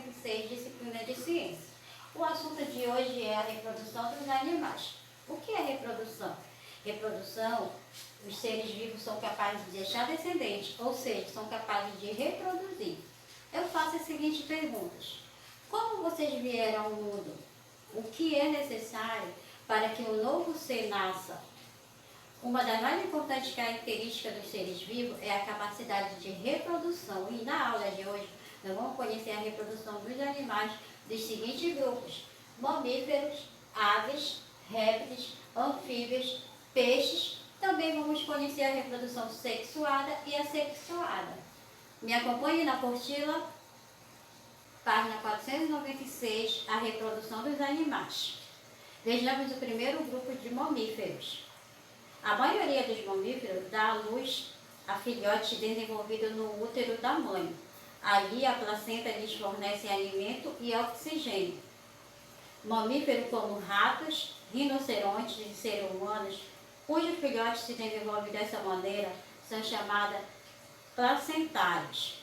96, disciplina de ciência. O assunto de hoje é a reprodução dos animais. O que é reprodução? Reprodução, os seres vivos são capazes de deixar descendentes, ou seja, são capazes de reproduzir. Eu faço as seguintes perguntas. Como vocês vieram ao mundo? O que é necessário para que um novo ser nasça? Uma das mais importantes características dos seres vivos é a capacidade de reprodução. E na aula de hoje, nós vamos conhecer a reprodução dos animais dos seguintes grupos: mamíferos, aves, répteis, anfíbios, peixes. Também vamos conhecer a reprodução sexuada e assexuada. Me acompanhe na apostila, página 496, a reprodução dos animais. Vejamos o primeiro grupo de mamíferos. A maioria dos mamíferos dá à luz a filhotes desenvolvidos no útero da mãe. Ali a placenta lhes fornece alimento e oxigênio. Mamíferos como ratos, rinocerontes e seres humanos, cujos filhotes se desenvolvem dessa maneira, são chamados placentários.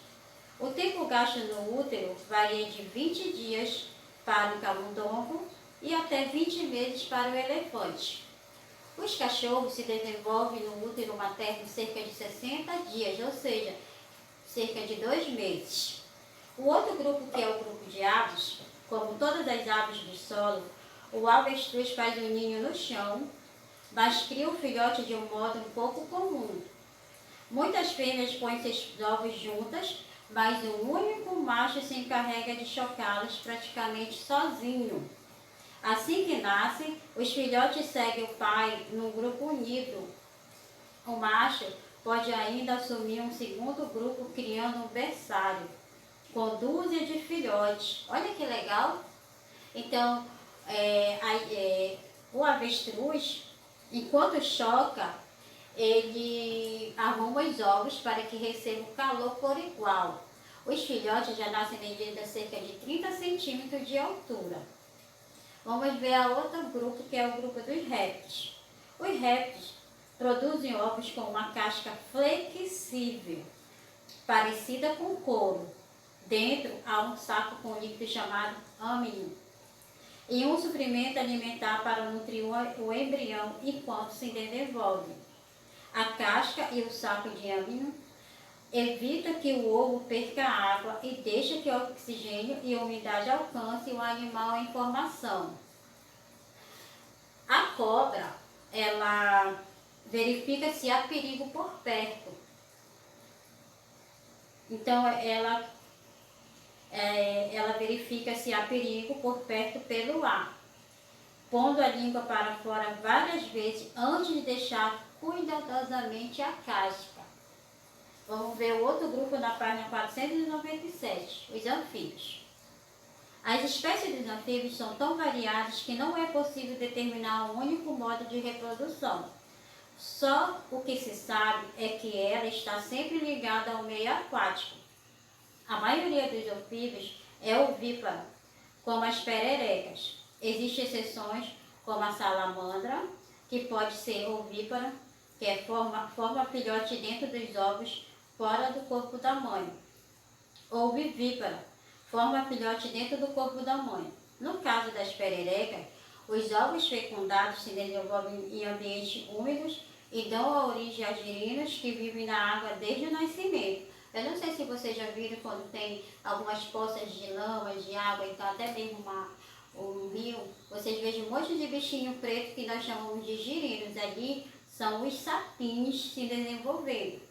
O tempo gasto no útero varia de 20 dias para o camundongo e até 20 meses para o elefante. Os cachorros se desenvolvem no útero materno cerca de 60 dias, ou seja, cerca de 2 meses. O outro grupo, que é o grupo de aves, como todas as aves do solo, o avestruz faz um ninho no chão, mas cria o filhote de um modo um pouco comum. Muitas fêmeas põem seus ovos juntas, mas um único macho se encarrega de chocá-los praticamente sozinho. Assim que nascem, os filhotes seguem o pai num grupo unido. O macho pode ainda assumir um segundo grupo, criando um berçário, com dúzia de filhotes. Olha que legal! Então, o avestruz, enquanto choca, ele arruma os ovos para que recebam calor por igual. Os filhotes já nascem medindo a cerca de 30 centímetros de altura. Vamos ver a outro grupo, que é o grupo dos répteis. Os répteis produzem ovos com uma casca flexível, parecida com couro. Dentro há um saco com líquido chamado âmino e um suprimento alimentar para nutrir o embrião enquanto se desenvolve. A casca e o saco de âmino evita que o ovo perca água e deixa que o oxigênio e a umidade alcancem o animal em formação. A cobra, ela verifica se há perigo por perto. Então, ela verifica se há perigo por perto pelo ar, pondo a língua para fora várias vezes antes de deixar cuidadosamente a casca. Vamos ver o outro grupo na página 497, os anfíbios. As espécies dos anfíbios são tão variadas que não é possível determinar um único modo de reprodução. Só o que se sabe é que ela está sempre ligada ao meio aquático. A maioria dos anfíbios é ovípara, como as pererecas. Existem exceções, como a salamandra, que pode ser ovípara, que forma filhote dentro dos ovos fora do corpo da mãe, ou vivípara, forma filhote dentro do corpo da mãe. No caso das pererecas, os ovos fecundados se desenvolvem em ambientes úmidos e dão a origem a girinos que vivem na água desde o nascimento. Eu não sei se vocês já viram quando tem algumas poças de lama, de água, então até mesmo um rio, vocês vejam um monte de bichinho preto que nós chamamos de girinos. Ali são os sapinhos se desenvolvendo.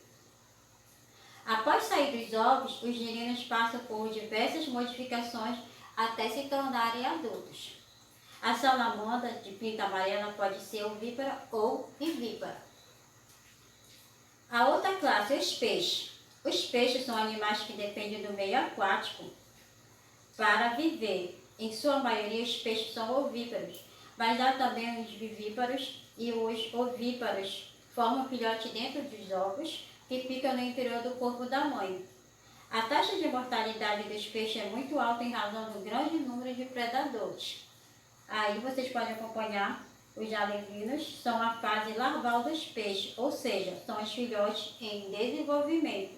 Após sair dos ovos, os girinos passam por diversas modificações até se tornarem adultos. A salamandra de pinta amarela pode ser ovípara ou vivípara. A outra classe, os peixes. Os peixes são animais que dependem do meio aquático para viver. Em sua maioria, os peixes são ovíparos, mas há também os vivíparos e os ovíparos. Formam filhote dentro dos ovos que ficam no interior do corpo da mãe. A taxa de mortalidade dos peixes é muito alta em razão do grande número de predadores. Aí vocês podem acompanhar os alevinos, são a fase larval dos peixes, ou seja, são os filhotes em desenvolvimento.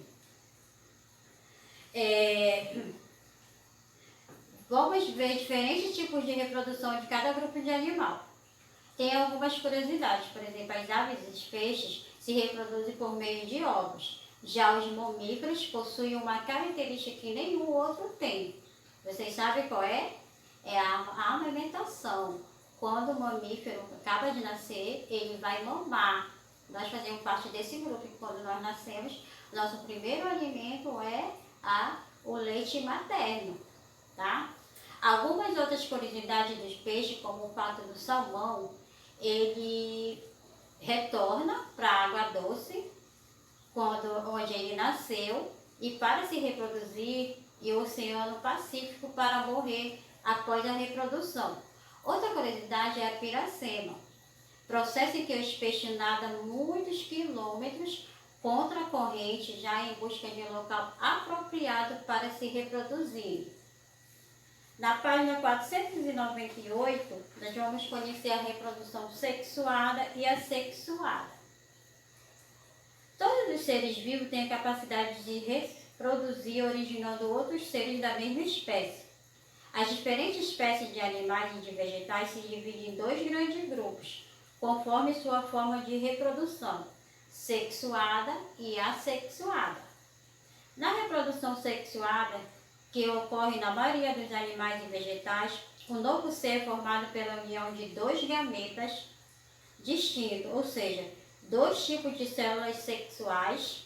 ver diferentes tipos de reprodução de cada grupo de animal. Tem algumas curiosidades, por exemplo, as aves e os peixes se reproduzem por meio de ovos. Já os mamíferos possuem uma característica que nenhum outro tem. Vocês sabem qual é? É a amamentação. Quando o mamífero acaba de nascer, ele vai mamar. Nós fazemos parte desse grupo e quando nós nascemos, nosso primeiro alimento é o leite materno, tá? Algumas outras curiosidades dos peixes, como o fato do salmão, ele retorna para a água doce, onde ele nasceu, e para se reproduzir, e o Oceano Pacífico para morrer após a reprodução. Outra curiosidade é a piracema, processo em que os peixes nadam muitos quilômetros contra a corrente, já em busca de um local apropriado para se reproduzir. Na página 498, nós vamos conhecer a reprodução sexuada e assexuada. Todos os seres vivos têm a capacidade de reproduzir originando outros seres da mesma espécie. As diferentes espécies de animais e de vegetais se dividem em dois grandes grupos, conforme sua forma de reprodução, sexuada e assexuada. Na reprodução sexuada, que ocorre na maioria dos animais e vegetais, o novo ser é formado pela união de dois gametas distintos, ou seja, dois tipos de células sexuais,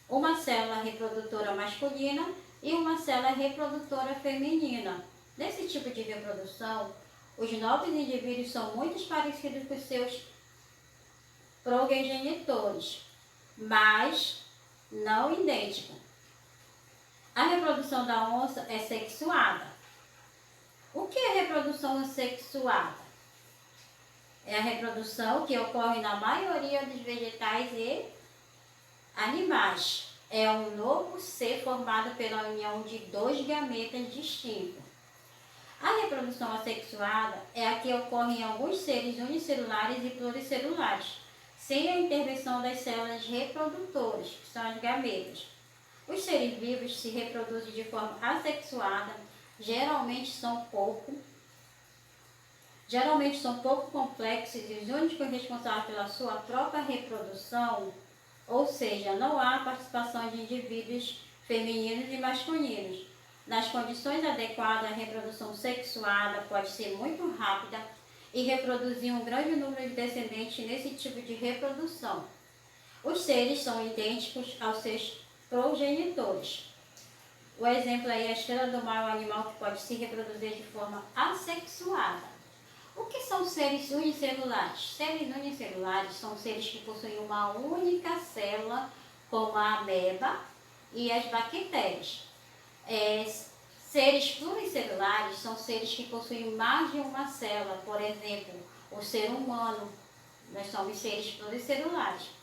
uma célula reprodutora masculina e uma célula reprodutora feminina. Nesse tipo de reprodução, os novos indivíduos são muito parecidos com seus progenitores, mas não idênticos. A reprodução da onça é sexuada. O que é reprodução sexuada? É a reprodução que ocorre na maioria dos vegetais e animais. É um novo ser formado pela união de dois gametas distintos. A reprodução assexuada é a que ocorre em alguns seres unicelulares e pluricelulares, sem a intervenção das células reprodutoras, que são as gametas. Os seres vivos se reproduzem de forma assexuada, geralmente são pouco complexos e os únicos responsáveis pela sua própria reprodução, ou seja, não há participação de indivíduos femininos e masculinos. Nas condições adequadas, a reprodução sexuada pode ser muito rápida e reproduzir um grande número de descendentes nesse tipo de reprodução. Os seres são idênticos aos seus progenitores. O exemplo aí é a estrela do mar, um animal que pode se reproduzir de forma assexuada. O que são seres unicelulares? Seres unicelulares são seres que possuem uma única célula, como a ameba e as bactérias. Seres pluricelulares são seres que possuem mais de uma célula, por exemplo, o ser humano, nós somos seres pluricelulares.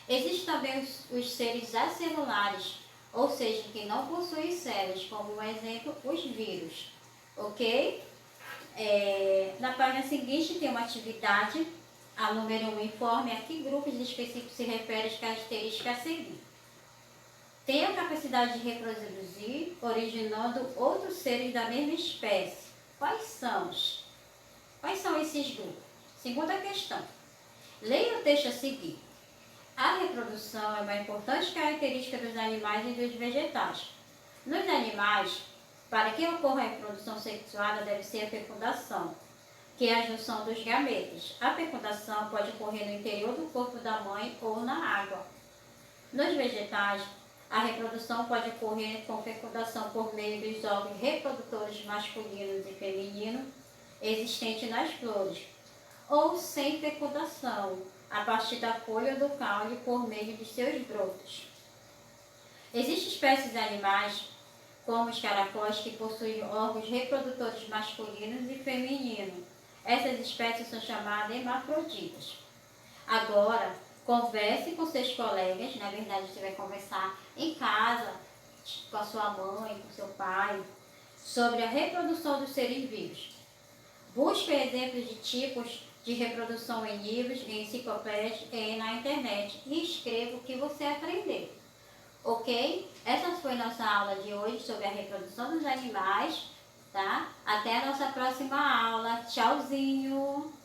Existem também os seres acelulares, ou seja, que não possuem células, como um exemplo, os vírus. Ok? Na página seguinte tem uma atividade, a número 1, informe a que grupos específicos se refere as características a seguir. Tem a capacidade de reproduzir, originando outros seres da mesma espécie. Quais são esses grupos? Segunda questão. Leia o texto a seguir. A reprodução é uma importante característica dos animais e dos vegetais. Nos animais, para que ocorra a reprodução sexuada, deve ser a fecundação, que é a junção dos gametas. A fecundação pode ocorrer no interior do corpo da mãe ou na água. Nos vegetais, a reprodução pode ocorrer com fecundação por meio dos órgãos reprodutores masculinos e femininos existentes nas flores, ou sem fecundação, a partir da folha ou do caule por meio de seus brotos. Existem espécies de animais, como os caracóis, que possuem órgãos reprodutores masculinos e femininos. Essas espécies são chamadas hermafroditas. Agora, converse com seus colegas, na verdade você vai conversar em casa, com a sua mãe, com seu pai, sobre a reprodução dos seres vivos. Busque exemplos de tipos de reprodução em livros, em enciclopédias e na internet e escreva o que você aprendeu. Ok? Essa foi nossa aula de hoje sobre a reprodução dos animais tá? Até a nossa próxima aula. Tchauzinho!